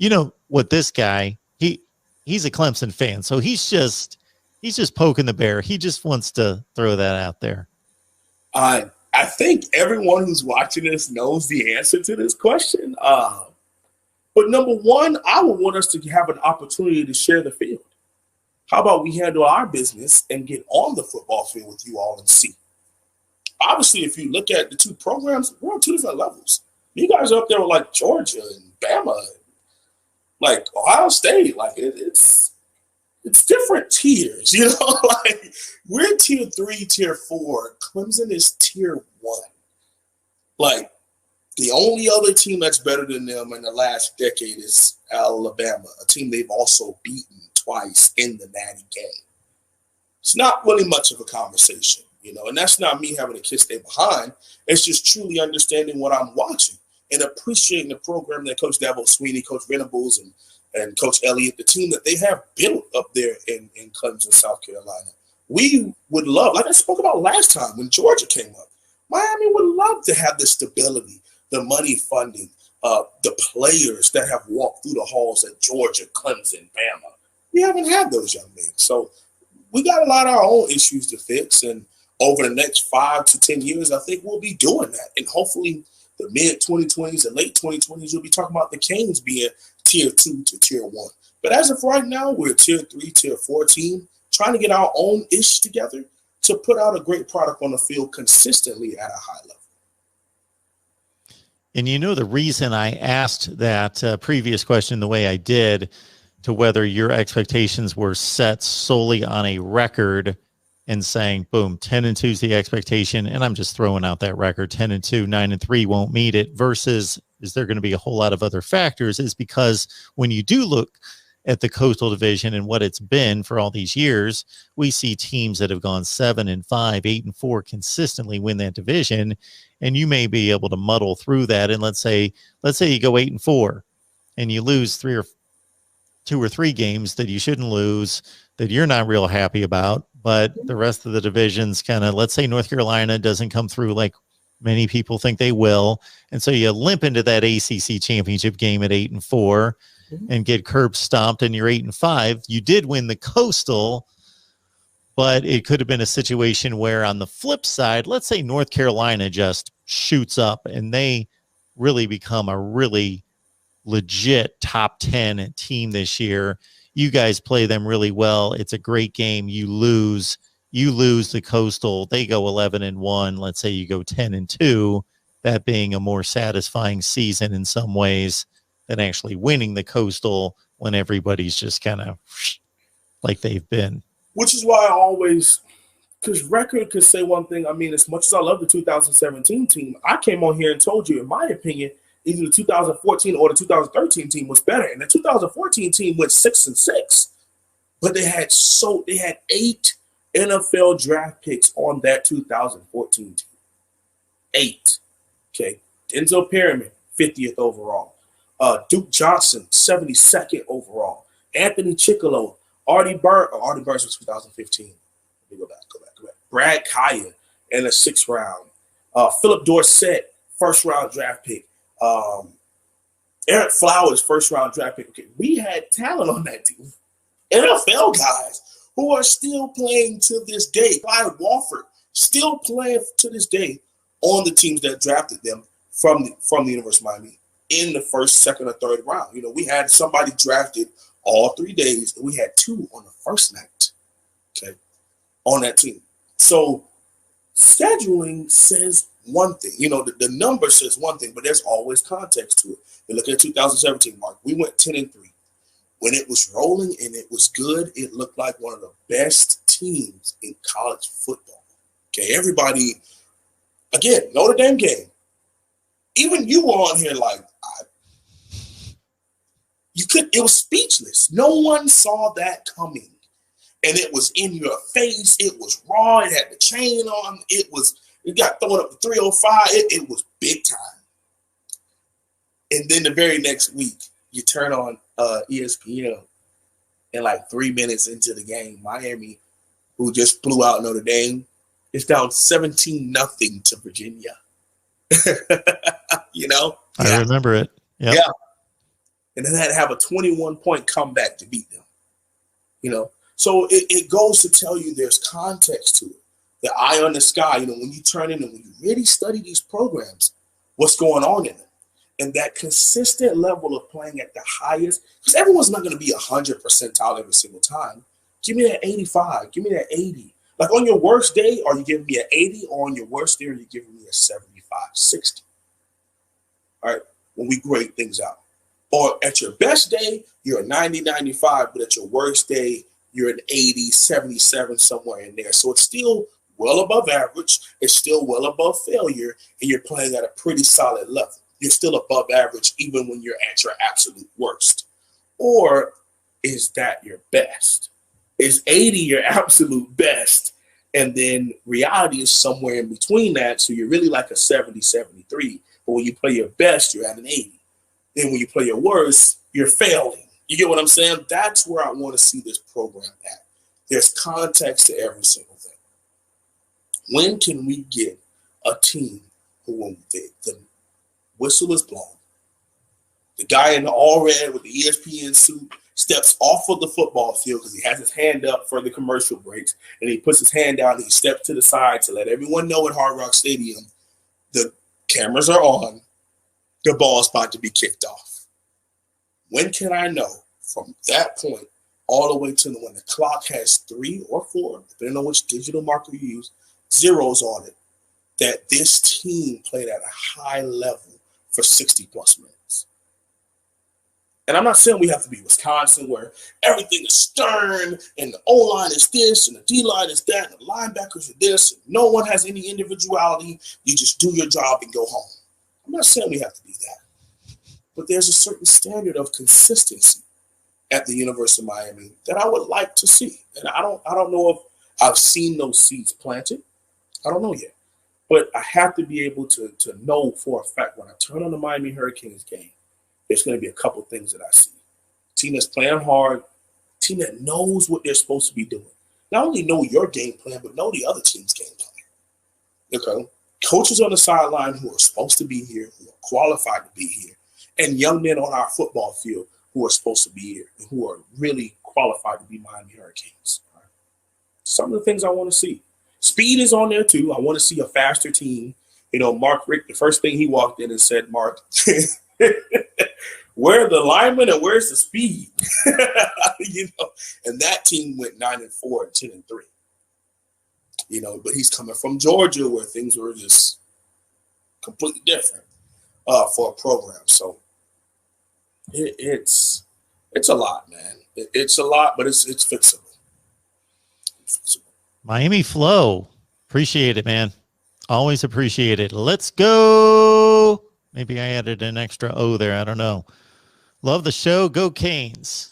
You know what, this guy, he's a Clemson fan, so he's just poking the bear. He just wants to throw that out there. I think everyone who's watching this knows the answer to this question. But number one, I would want us to have an opportunity to share the field. How about we handle our business and get on the football field with you all and see? Obviously, if you look at the two programs, we're on two different levels. You guys are up there with like Georgia and Bama, and like Ohio State. Like it's different tiers, you know. Like we're tier 3, tier 4. Clemson is tier 1. Like the only other team that's better than them in the last decade is Alabama, a team they've also beaten twice in the Natty game. It's not really much of a conversation, you know, and that's not me having to kiss their behind. It's just truly understanding what I'm watching and appreciating the program that Coach Dabo Sweeney, Coach Venables, and Coach Elliott, the team that they have built up there in Clemson, South Carolina. We would love, like I spoke about last time when Georgia came up, Miami would love to have the stability, the money funding, the players that have walked through the halls at Georgia, Clemson, Bama. We haven't had those young men. So we got a lot of our own issues to fix. And over the next 5 to 10 years, I think we'll be doing that. And hopefully the mid-2020s and late 2020s, you'll be talking about the Canes being tier 2 to tier 1. But as of right now, we're a tier 3, tier 4 team, trying to get our own ish together to put out a great product on the field consistently at a high level. And you know the reason I asked that previous question the way I did, to whether your expectations were set solely on a record and saying, boom, 10-2 is the expectation, and I'm just throwing out that record, 10-2, 9-3 won't meet it, versus is there going to be a whole lot of other factors, is because when you do look at the Coastal Division and what it's been for all these years, we see teams that have gone 7-5, 8-4 consistently win that division, and you may be able to muddle through that. And let's say you go 8-4 and you lose 2 or 3 games that you shouldn't lose, that you're not real happy about, but the rest of the division's kind of, let's say North Carolina doesn't come through like many people think they will, and so you limp into that ACC championship game at 8-4 and get curb stomped, and you're 8-5. You did win the Coastal, but it could have been a situation where on the flip side, let's say North Carolina just shoots up and they really become a really legit top 10 team this year. You guys play them really well. It's a great game. You lose the Coastal. They go 11-1. Let's say you go 10-2, that being a more satisfying season in some ways than actually winning the Coastal when everybody's just kind of like they've been. Which is why I always, because record could say one thing. I mean, as much as I love the 2017 team, I came on here and told you, in my opinion, either the 2014 or the 2013 team was better. And the 2014 team went 6-6, but they had 8 NFL draft picks on that 2014 team. 8. Okay. Denzel Perryman, 50th overall. Duke Johnson, 72nd overall. Anthony Chickalo, Artie Burns was 2015. Let me go back. Brad Kaya in the 6th round. Philip Dorsett, 1st round draft pick. Eric Flowers, 1st round draft pick. Okay, we had talent on that team. NFL guys who are still playing to this day. Clyde Walford still playing to this day on the teams that drafted them from the University of Miami in the 1st, 2nd, or 3rd round. You know, we had somebody drafted all 3 days, and we had 2 on the 1st night, okay, on that team. So scheduling says one thing. You know, the number says one thing, but there's always context to it. You look at 2017, Mark. We went 10-3. When it was rolling and it was good, it looked like one of the best teams in college football. Okay, everybody, again, Notre Dame game. Even you were on here like, it was speechless. No one saw that coming. And it was in your face. It was raw. It had the chain on. It got thrown up to 305. It was big time. And then the very next week, you turn on ESPN, and like 3 minutes into the game, Miami, who just blew out Notre Dame, is down 17-0 to Virginia. You know? I remember it. Yep. Yeah. and then had to have a 21-point comeback to beat them. So it goes to tell you there's context to it. The eye on the sky, when you turn in and when you really study these programs, what's going on in them. And that consistent level of playing at the highest, because everyone's not going to be 100 percentile every single time. Give me that 85. Give me that 80. Like on your worst day, are you giving me an 80? Or on your worst day, are you giving me a 75, 60? All right, when we grade things out. Or at your best day, you're a 90, 95, but at your worst day, you're an 80, 77, somewhere in there. So it's still well above average. It's still well above failure, and you're playing at a pretty solid level. You're still above average even when you're at your absolute worst. Or is that your best? Is 80 your absolute best? And then reality is somewhere in between that. So you're really like a 70, 73. But when you play your best, you're at an 80. Then when you play your worst, you're failing. You get what I'm saying? That's where I want to see this program at. There's context to every single thing. When can we get a team who, when the whistle is blown, the guy in the all red with the ESPN suit steps off of the football field because he has his hand up for the commercial breaks, and he puts his hand down and he steps to the side to let everyone know at Hard Rock Stadium the cameras are on, the ball's about to be kicked off. When can I know from that point all the way to when the clock has 3 or 4, depending on which digital marker you use, zeros on it, that this team played at a high level for 60 plus minutes? And I'm not saying we have to be Wisconsin where everything is stern and the O-line is this and the D-line is that and the linebackers are this and no one has any individuality. You just do your job and go home. I'm not saying we have to be that. But there's a certain standard of consistency at the University of Miami that I would like to see. And I don't know if I've seen those seeds planted. I don't know yet. But I have to be able to know for a fact when I turn on the Miami Hurricanes game, there's going to be a couple things that I see. A team that's playing hard, a team that knows what they're supposed to be doing. Not only know your game plan, but know the other team's game plan. Okay? Coaches on the sideline who are supposed to be here, who are qualified to be here, and young men on our football field who are supposed to be here and who are really qualified to be Miami Hurricanes. Right? Some of the things I want to see. Speed is on there too. I want to see a faster team. Mark Rick, the first thing he walked in and said, Mark, where are the linemen and where's the speed? And that team went 9-4 and 10-3. But he's coming from Georgia where things were just completely different for a program. So it's a lot, man. It's a lot, but it's fixable. Miami Flow. Appreciate it, man. Always appreciate it. Let's go. Maybe I added an extra O there. I don't know. Love the show. Go Canes.